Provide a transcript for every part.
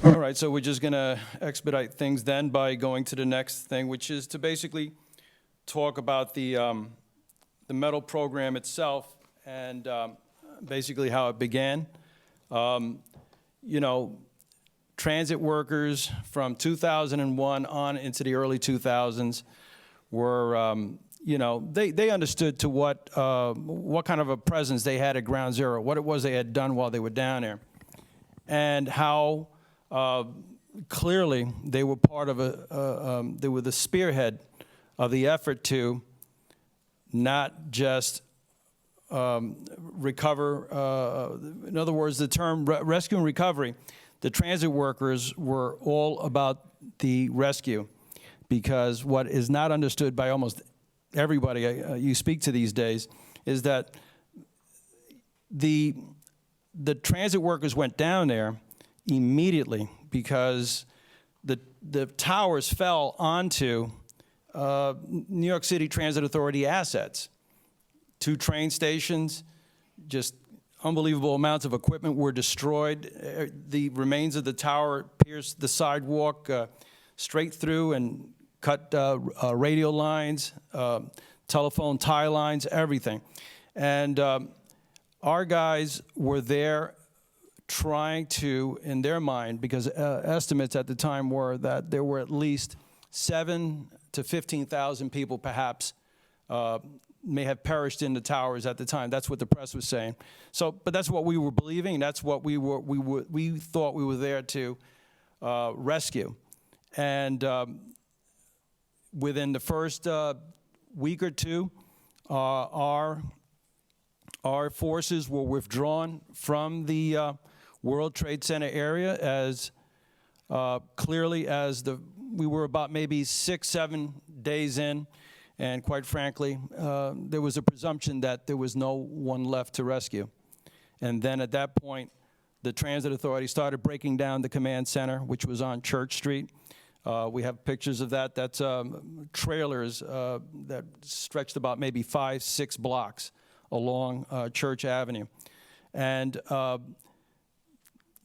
All right, so we're just going to expedite things then by going to the next thing, which is to basically talk about the medal program itself and basically how it began. You know, transit workers from 2001 on into the early 2000s were, you know, they understood to what kind of a presence they had at Ground Zero, what it was they had done while they were down there, and how clearly they were part of they were the spearhead of the effort to not just recover, in other words, the term rescue and recovery, the transit workers were all about the rescue, because what is not understood by almost everybody you speak to these days is that the transit workers went down there immediately because the towers fell onto New York City Transit Authority assets. 2 train stations, just unbelievable amounts of equipment were destroyed. The remains of the tower pierced the sidewalk straight through and cut radio lines, telephone tie lines, everything. And our guys were there trying to, in their mind, because estimates at the time were that there were at least 7,000 to 15,000 people perhaps may have perished in the towers at the time. That's what the press was saying. So, but that's what we were believing. That's what we thought we were there to rescue. And within the first week or two, our forces were withdrawn from the World Trade Center area as clearly as we were about maybe 6-7 days in, and quite frankly, there was a presumption that there was no one left to rescue. And then at that point, the Transit Authority started breaking down the command center, which was on Church Street. We have pictures of that. That's trailers that stretched about maybe 5-6 blocks along Church Avenue. And,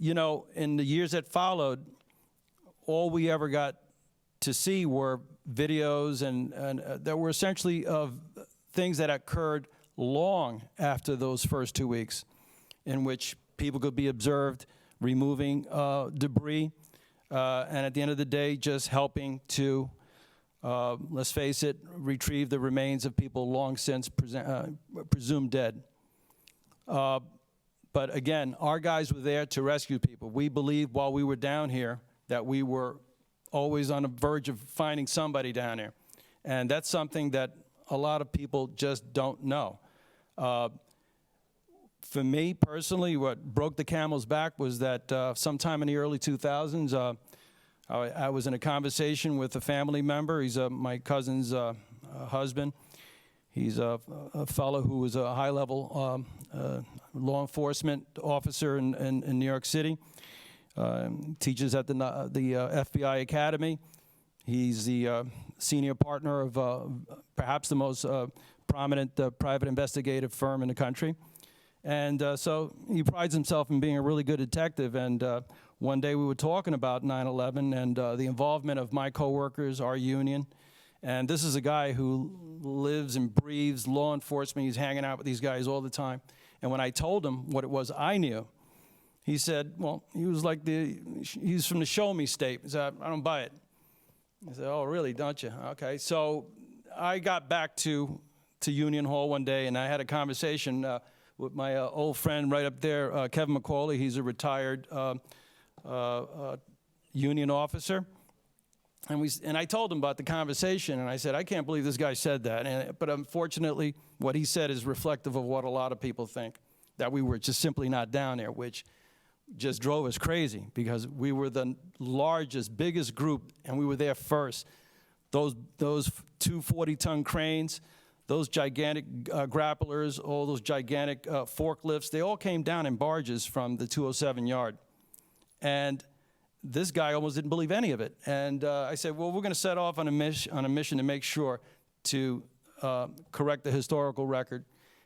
you know, in the years that followed, all we ever got to see were videos and that were essentially of things that occurred long after those first 2 weeks, in which people could be observed removing debris, and at the end of the day, just helping to, let's face it, retrieve the remains of people long since presumed dead. But again, our guys were there to rescue people. We believed while we were down here that we were always on the verge of finding somebody down there. And that's something that a lot of people just don't know. For me personally, what broke the camel's back was that sometime in the early 2000s, I was in a conversation with a family member. He's my cousin's husband. He's a fellow who was a high-level law enforcement officer in New York City. Teaches at the FBI Academy. He's the senior partner of perhaps the most prominent private investigative firm in the country. And so he prides himself in being a really good detective. And one day we were talking about 9/11 and the involvement of my coworkers, our union. And this is a guy who lives and breathes law enforcement. He's hanging out with these guys all the time. And when I told him what it was I knew, he said, well, he was like he's from the show me state. He said, I don't buy it. I said, oh, really, don't you? Okay. So I got back to Union Hall one day, and I had a conversation with my old friend right up there, Kevin McCauley. He's a retired union officer. And I told him about the conversation, and I said, I can't believe this guy said that. But unfortunately, what he said is reflective of what a lot of people think, that we were just simply not down there, which just drove us crazy because we were the largest, biggest group, and we were there first. Those 2 40-ton cranes, those gigantic grapplers, all those gigantic forklifts, they all came down in barges from the 207 yard. And this guy almost didn't believe any of it. And I said, well, we're going to set off on a mission to make sure to correct the historical record.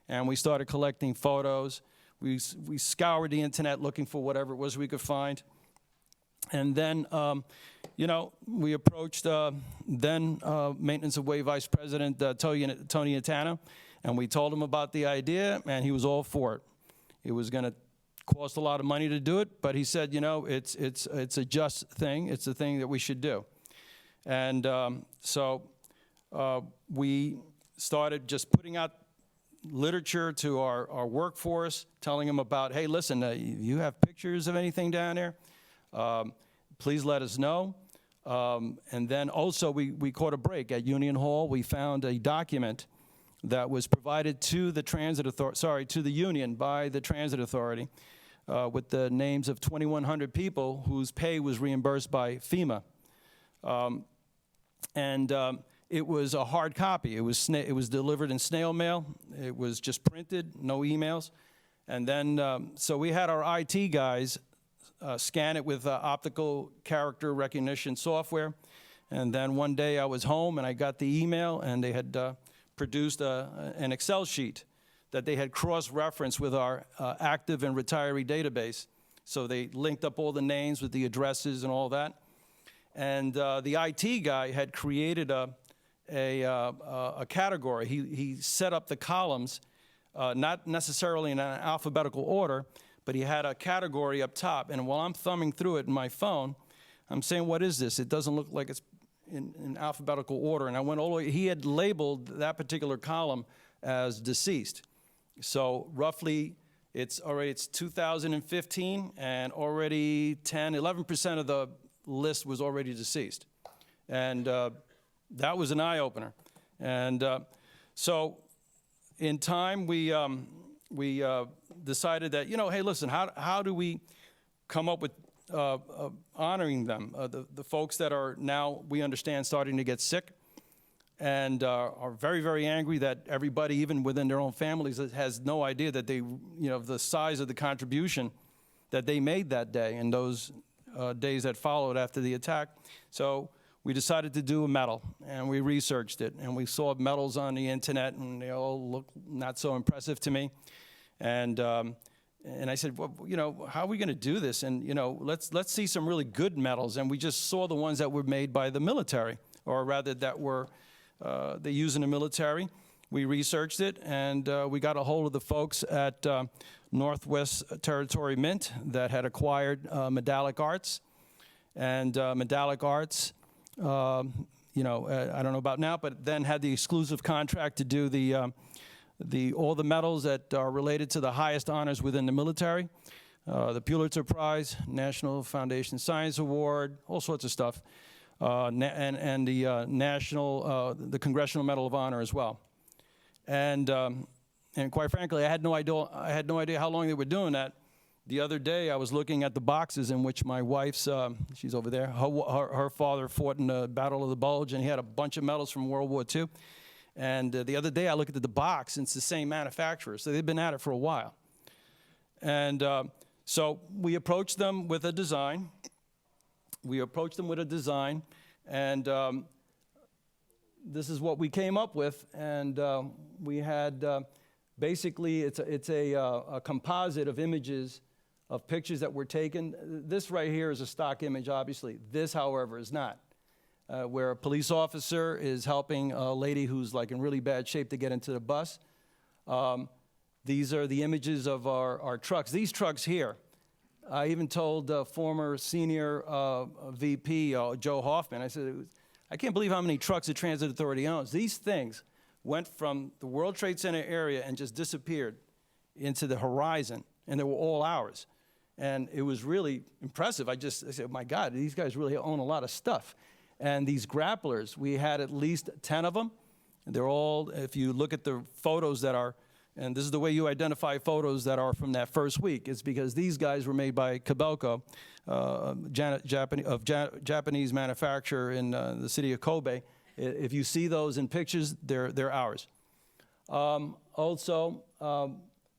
And we started collecting photos. We scoured the internet looking for whatever it was we could find. And then, you know, we approached then Maintenance of Way Vice President Tony Atana, and we told him about the idea, and he was all for it. It was going to cost a lot of money to do it, but he said, you know, it's a just thing. It's a thing that we should do. And so we started just putting out literature to our workforce, telling them about, hey, listen, you have pictures of anything down there? Please let us know. And then also we caught a break at Union Hall. We found a document that was provided to the transit authority, to the union by the transit authority, with the names of 2,100 people whose pay was reimbursed by FEMA. It was a hard copy. It was delivered in snail mail. It was just printed, no emails. And then, so we had our IT guys scan it with optical character recognition software. And then one day I was home and I got the email, and they had produced an Excel sheet that they had cross-referenced with our active and retiree database. So they linked up all the names with the addresses and all that. And the IT guy had created a category. He set up the columns, not necessarily in an alphabetical order, but he had a category up top. And while I'm thumbing through it in my phone, I'm saying, what is this? It doesn't look like it's in alphabetical order. And I went all the way. He had labeled that particular column as deceased. So roughly, it's 2015, and already 11% of the list was already deceased. And that was an eye-opener. And so in time, we decided that, you know, hey, listen, how do we come up with honoring them, the folks that are now, we understand, starting to get sick and are very, very angry that everybody, even within their own families, has no idea that they, you know, the size of the contribution that they made that day and those days that followed after the attack. So we decided to do a medal, and we researched it, and we saw medals on the internet, and they all look not so impressive to me. And I said, well, you know, how are we going to do this? And, you know, let's see some really good medals. And we just saw the ones that were made by the military, or rather that were they use in the military. We researched it, and we got a hold of the folks at Northwest Territory Mint that had acquired Medallion Arts. And Medallion Arts, you know, I don't know about now, but then had the exclusive contract to do all the medals that are related to the highest honors within the military, the Pulitzer Prize, National Foundation Science Award, all sorts of stuff, and the the Congressional Medal of Honor as well. And quite frankly, I had no idea how long they were doing that. The other day, I was looking at the boxes in which my wife's, she's over there, her father fought in the Battle of the Bulge, and he had a bunch of medals from World War II. And the other day, I looked at the box, and it's the same manufacturer. So they've been at it for a while. And so we approached them with a design. And this is what we came up with. And we had basically, it's a composite of images, of pictures that were taken. This right here is a stock image, obviously. This, however, is not. Where a police officer is helping a lady who's like in really bad shape to get into the bus. These are the images of our trucks. These trucks here, I even told former senior VP Joe Hoffman, I said, I can't believe how many trucks the Transit Authority owns. These things went from the World Trade Center area and just disappeared into the horizon, and they were all ours. And it was really impressive. I said, my God, these guys really own a lot of stuff. And these grapplers, we had at least 10 of them. They're all, if you look at the photos that are, and this is the way you identify photos that are from that first week, it's because these guys were made by Kobelco, Japanese manufacturer in the city of Kobe. If you see those in pictures, they're ours. Also,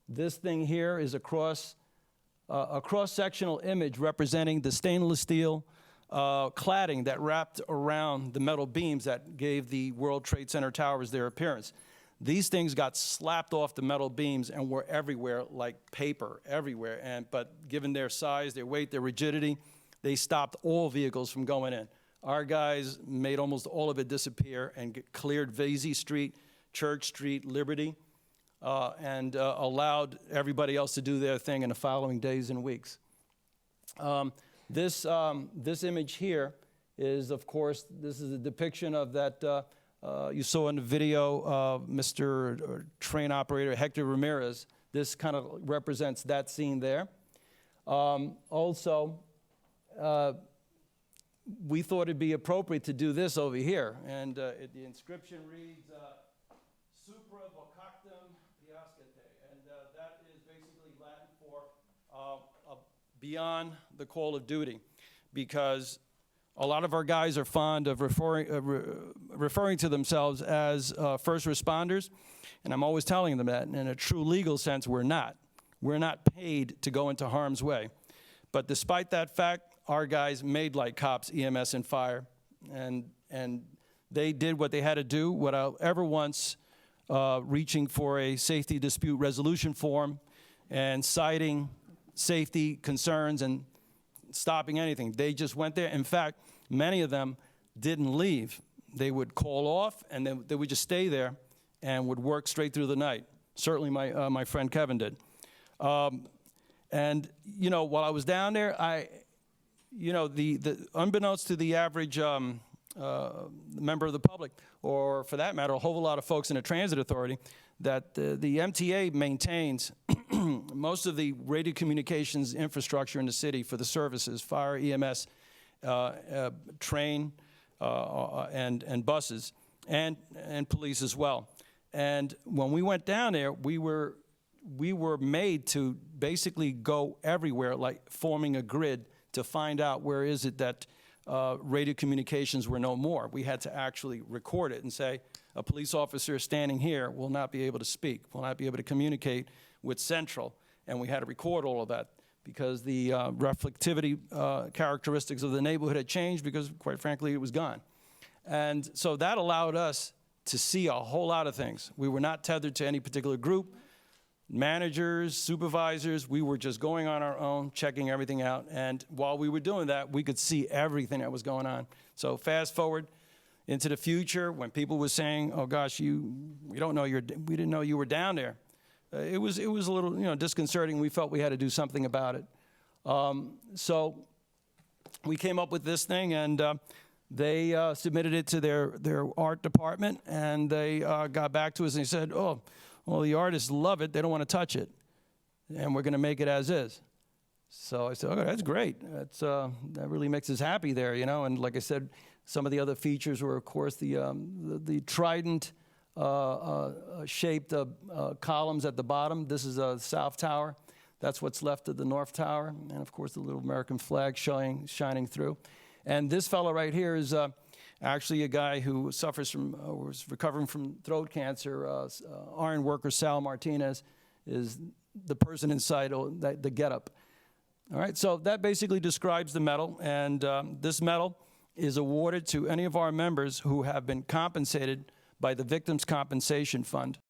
this thing here is a cross-sectional image representing the stainless steel cladding that wrapped around the metal beams that gave the World Trade Center towers their appearance. These things got slapped off the metal beams and were everywhere like paper, everywhere. But given their size, their weight, their rigidity, they stopped all vehicles from going in. Our guys made almost all of it disappear and cleared Vesey Street, Church Street, Liberty, and allowed everybody else to do their thing in the following days and weeks. This image here is, of course, this is a depiction of that you saw in the video, Mr. Train Operator Hector Ramirez. This kind of represents that scene there. Also, we thought it'd be appropriate to do this over here, and the inscription reads, Supra vocactum piascete, and that is basically Latin for beyond the call of duty, because a lot of our guys are fond of referring to themselves as first responders, and I'm always telling them that. In a true legal sense, we're not. We're not paid to go into harm's way. But despite that fact, our guys made like cops, EMS, and fire, and they did what they had to do without ever once reaching for a safety dispute resolution form and citing safety concerns and stopping anything. They just went there. In fact, many of them didn't leave. They would call off, and then they would just stay there and would work straight through the night. Certainly my friend Kevin did. And, you know, while I was down there, unbeknownst to the average member of the public, or for that matter, a whole lot of folks in the transit authority, that the MTA maintains most of the radio communications infrastructure in the city for the services, fire, EMS, train, and buses, and police as well. And when we went down there, we were made to basically go everywhere, like forming a grid to find out where is it that radio communications were no more. We had to actually record it and say, a police officer standing here will not be able to speak, will not be able to communicate with Central. And we had to record all of that because the reflectivity characteristics of the neighborhood had changed because, quite frankly, it was gone. And so that allowed us to see a whole lot of things. We were not tethered to any particular group. Managers, supervisors, we were just going on our own, checking everything out. And while we were doing that, we could see everything that was going on. So fast forward into the future, when people were saying, "Oh gosh, we didn't know you were down there," it was a little disconcerting. We felt we had to do something about it. So we came up with this thing, and they submitted it to their art department, and they got back to us and they said, "Oh, well, the artists love it. They don't want to touch it, and we're going to make it as is." So I said, "Okay, that's great. That really makes us happy there, you know." And like I said, some of the other features were, of course, the trident shaped columns at the bottom. This is a South Tower. That's what's left of the North Tower, and of course the little American flag shining through. And this fellow right here is actually a guy who suffers from, was recovering from throat cancer. Iron worker Sal Martinez is the person inside the getup. All right, so that basically describes the medal, and this medal is awarded to any of our members who have been compensated by the Victims' Compensation Fund.